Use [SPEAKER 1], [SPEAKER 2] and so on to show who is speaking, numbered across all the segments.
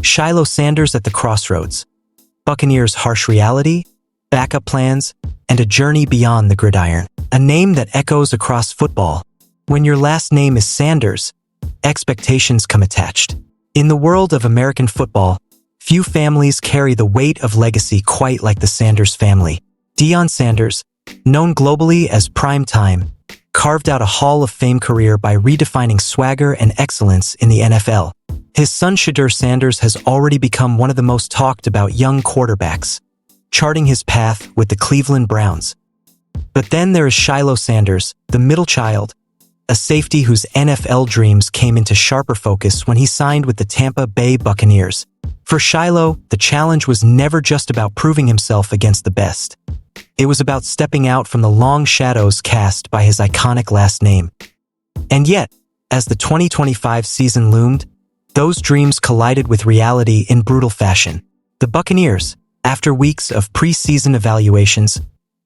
[SPEAKER 1] Shilo Sanders at the crossroads. Buccaneers' harsh reality, backup plans, and a journey beyond the gridiron. A name that echoes across football. When your last name is Sanders, expectations come attached. In the world of American football, few families carry the weight of legacy quite like the Sanders family. Deion Sanders, known globally as Prime Time, carved out a Hall of Fame career by redefining swagger and excellence in the NFL. His son Shedeur Sanders has already become one of the most talked about young quarterbacks, charting his path with the Cleveland Browns. But then there is Shilo Sanders, the middle child, a safety whose NFL dreams came into sharper focus when he signed with the Tampa Bay Buccaneers. For Shilo, the challenge was never just about proving himself against the best. It was about stepping out from the long shadows cast by his iconic last name. And yet, as the 2025 season loomed, those dreams collided with reality in brutal fashion. The Buccaneers, after weeks of preseason evaluations,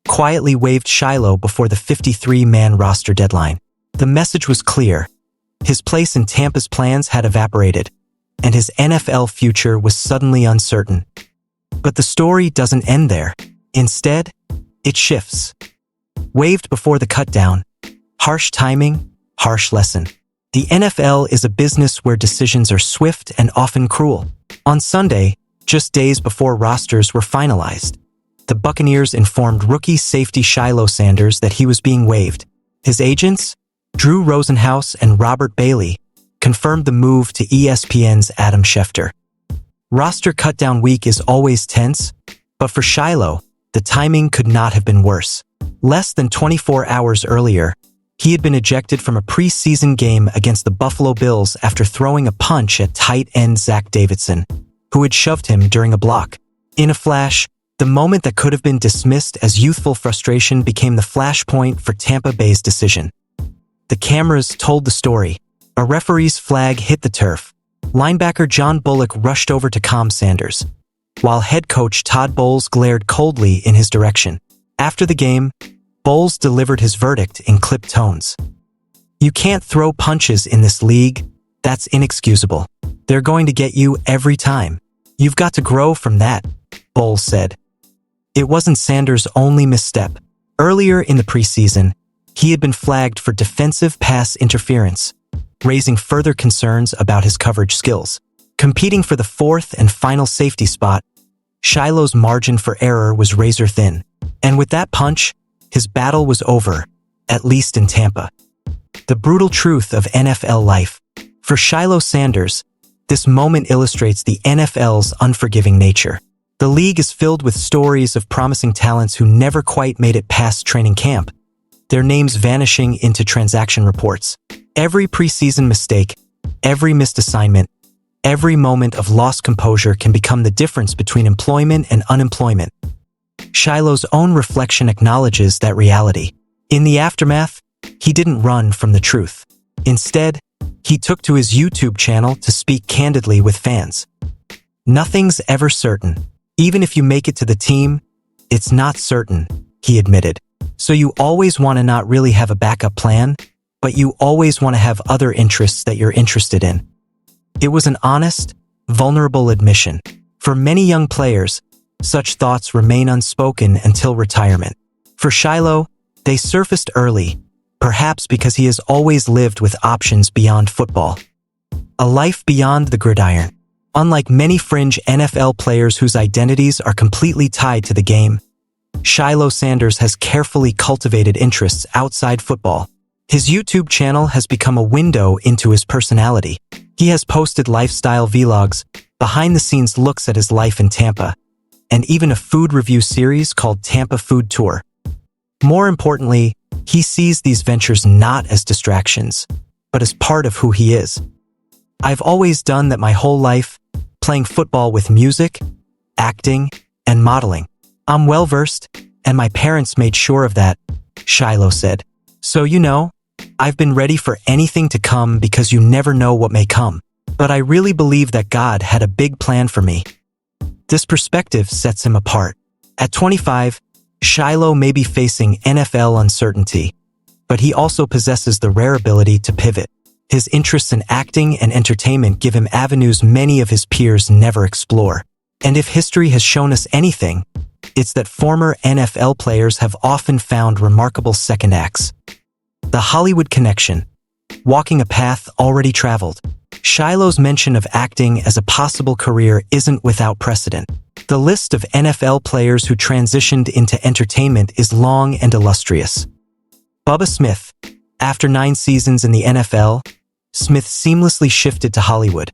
[SPEAKER 1] quietly waived Shilo before the 53-man roster deadline. The message was clear. His place in Tampa's plans had evaporated, and his NFL future was suddenly uncertain. But the story doesn't end there. Instead, it shifts. Waived before the cutdown. Harsh timing, harsh lesson. The NFL is a business where decisions are swift and often cruel. On Sunday, just days before rosters were finalized, the Buccaneers informed rookie safety Shilo Sanders that he was being waived. His agents, Drew Rosenhaus and Robert Bailey, confirmed the move to ESPN's Adam Schefter. Roster cutdown week is always tense, but for Shilo, the timing could not have been worse. Less than 24 hours earlier, he had been ejected from a preseason game against the Buffalo Bills after throwing a punch at tight end Zach Davidson, who had shoved him during a block. In a flash, the moment that could have been dismissed as youthful frustration became the flashpoint for Tampa Bay's decision. The cameras told the story. A referee's flag hit the turf. Linebacker John Bullock rushed over to calm Sanders, while head coach Todd Bowles glared coldly in his direction. After the game, Bowles delivered his verdict in clipped tones. "You can't throw punches in this league. That's inexcusable. They're going to get you every time. You've got to grow from that," Bowles said. It wasn't Sanders' only misstep. Earlier in the preseason, he had been flagged for defensive pass interference, raising further concerns about his coverage skills. Competing for the fourth and final safety spot, Shilo's margin for error was razor thin. And with that punch, his battle was over, at least in Tampa. The brutal truth of NFL life. For Shilo Sanders, this moment illustrates the NFL's unforgiving nature. The league is filled with stories of promising talents who never quite made it past training camp, their names vanishing into transaction reports. Every preseason mistake, every missed assignment, every moment of lost composure can become the difference between employment and unemployment. Shilo's own reflection acknowledges that reality. In the aftermath, he didn't run from the truth. Instead, he took to his YouTube channel to speak candidly with fans. "Nothing's ever certain. Even if you make it to the team, it's not certain," he admitted. "So you always want to not really have a backup plan, but you always want to have other interests that you're interested in." It was an honest, vulnerable admission. For many young players, such thoughts remain unspoken until retirement. For Shilo, they surfaced early, perhaps because he has always lived with options beyond football. A life beyond the gridiron. Unlike many fringe NFL players whose identities are completely tied to the game, Shilo Sanders has carefully cultivated interests outside football. His YouTube channel has become a window into his personality. He has posted lifestyle vlogs, behind-the-scenes looks at his life in Tampa, and even a food review series called Tampa Food Tour. More importantly, he sees these ventures not as distractions, but as part of who he is. "I've always done that my whole life, playing football with music, acting, and modeling. I'm well-versed, and my parents made sure of that," Shilo said. "So I've been ready for anything to come because you never know what may come. But I really believe that God had a big plan for me." This perspective sets him apart. At 25, Shilo may be facing NFL uncertainty, but he also possesses the rare ability to pivot. His interests in acting and entertainment give him avenues many of his peers never explore. And if history has shown us anything, it's that former NFL players have often found remarkable second acts. The Hollywood connection. Walking a path already traveled. Shilo's mention of acting as a possible career isn't without precedent. The list of NFL players who transitioned into entertainment is long and illustrious. Bubba Smith. After 9 seasons in the NFL, Smith seamlessly shifted to Hollywood,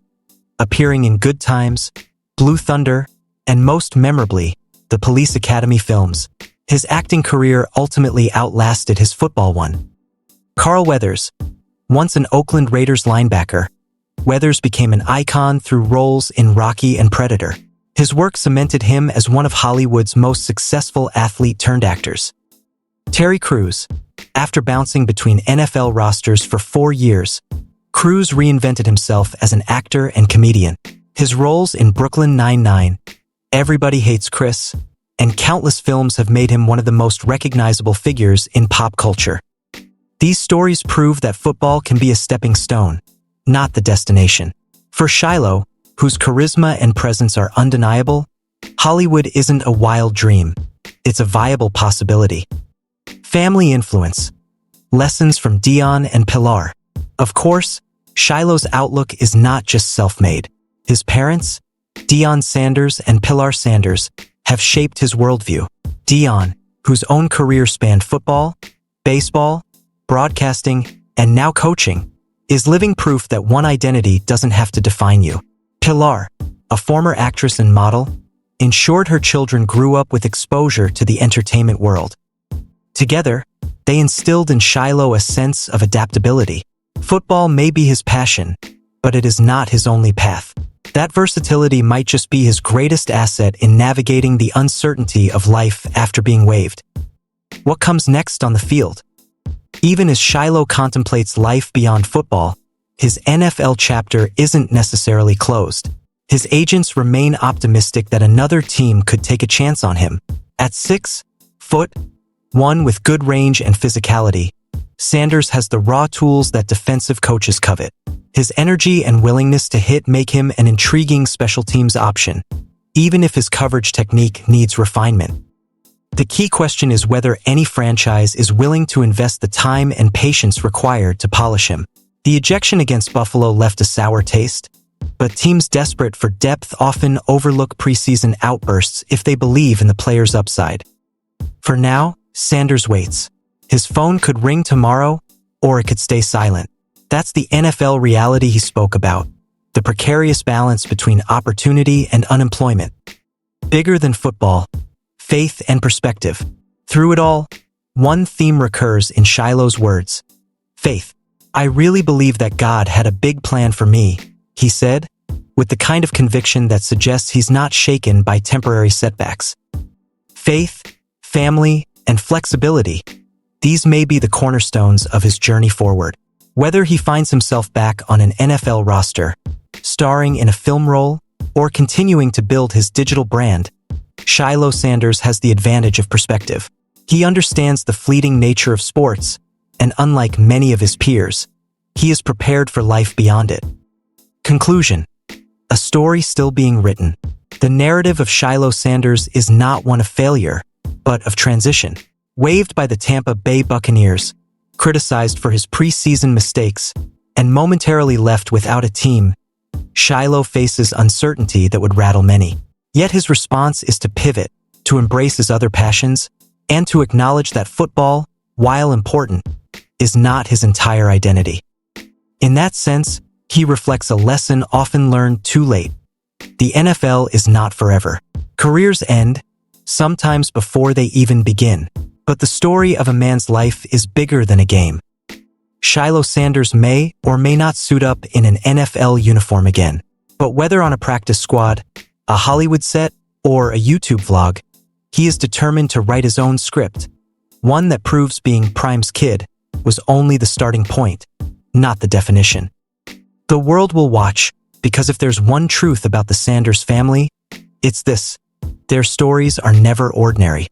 [SPEAKER 1] appearing in Good Times, Blue Thunder, and most memorably, the Police Academy films. His acting career ultimately outlasted his football one. Carl Weathers. Once an Oakland Raiders linebacker, Weathers became an icon through roles in Rocky and Predator. His work cemented him as one of Hollywood's most successful athlete-turned-actors. Terry Crews. After bouncing between NFL rosters for 4 years, Crews reinvented himself as an actor and comedian. His roles in Brooklyn Nine-Nine, Everybody Hates Chris, and countless films have made him one of the most recognizable figures in pop culture. These stories prove that football can be a stepping stone, not the destination. For Shilo, whose charisma and presence are undeniable, Hollywood isn't a wild dream. It's a viable possibility. Family influence. Lessons from Dion and Pilar. Of course, Shilo's outlook is not just self-made. His parents, Dion Sanders and Pilar Sanders, have shaped his worldview. Dion, whose own career spanned football, baseball, broadcasting, and now coaching, is living proof that one identity doesn't have to define you. Pilar, a former actress and model, ensured her children grew up with exposure to the entertainment world. Together, they instilled in Shilo a sense of adaptability. Football may be his passion, but it is not his only path. That versatility might just be his greatest asset in navigating the uncertainty of life after being waived. What comes next on the field? Even as Shilo contemplates life beyond football, his NFL chapter isn't necessarily closed. His agents remain optimistic that another team could take a chance on him. At 6'1" with good range and physicality, Sanders has the raw tools that defensive coaches covet. His energy and willingness to hit make him an intriguing special teams option, even if his coverage technique needs refinement. The key question is whether any franchise is willing to invest the time and patience required to polish him. The ejection against Buffalo left a sour taste, but teams desperate for depth often overlook preseason outbursts if they believe in the player's upside. For now, Sanders waits. His phone could ring tomorrow, or it could stay silent. That's the NFL reality he spoke about, the precarious balance between opportunity and unemployment. Bigger than football, faith and perspective. Through it all, one theme recurs in Shilo's words. Faith. I really believe that God had a big plan for me, he said, with the kind of conviction that suggests he's not shaken by temporary setbacks. Faith, family, and flexibility. These may be the cornerstones of his journey forward. Whether he finds himself back on an NFL roster, starring in a film role, or continuing to build his digital brand, Shilo Sanders has the advantage of perspective. He understands the fleeting nature of sports, and unlike many of his peers, he is prepared for life beyond it. Conclusion. A story still being written. The narrative of Shilo Sanders is not one of failure, but of transition. Waived by the Tampa Bay Buccaneers, criticized for his preseason mistakes, and momentarily left without a team, Shilo faces uncertainty that would rattle many. Yet his response is to pivot, to embrace his other passions, and to acknowledge that football, while important, is not his entire identity. In that sense, he reflects a lesson often learned too late. The NFL is not forever. Careers end, sometimes before they even begin. But the story of a man's life is bigger than a game. Shilo Sanders may or may not suit up in an NFL uniform again. But whether on a practice squad, a Hollywood set, or a YouTube vlog, he is determined to write his own script, one that proves being Prime's kid was only the starting point, not the definition. The world will watch, because if there's one truth about the Sanders family, it's this: their stories are never ordinary.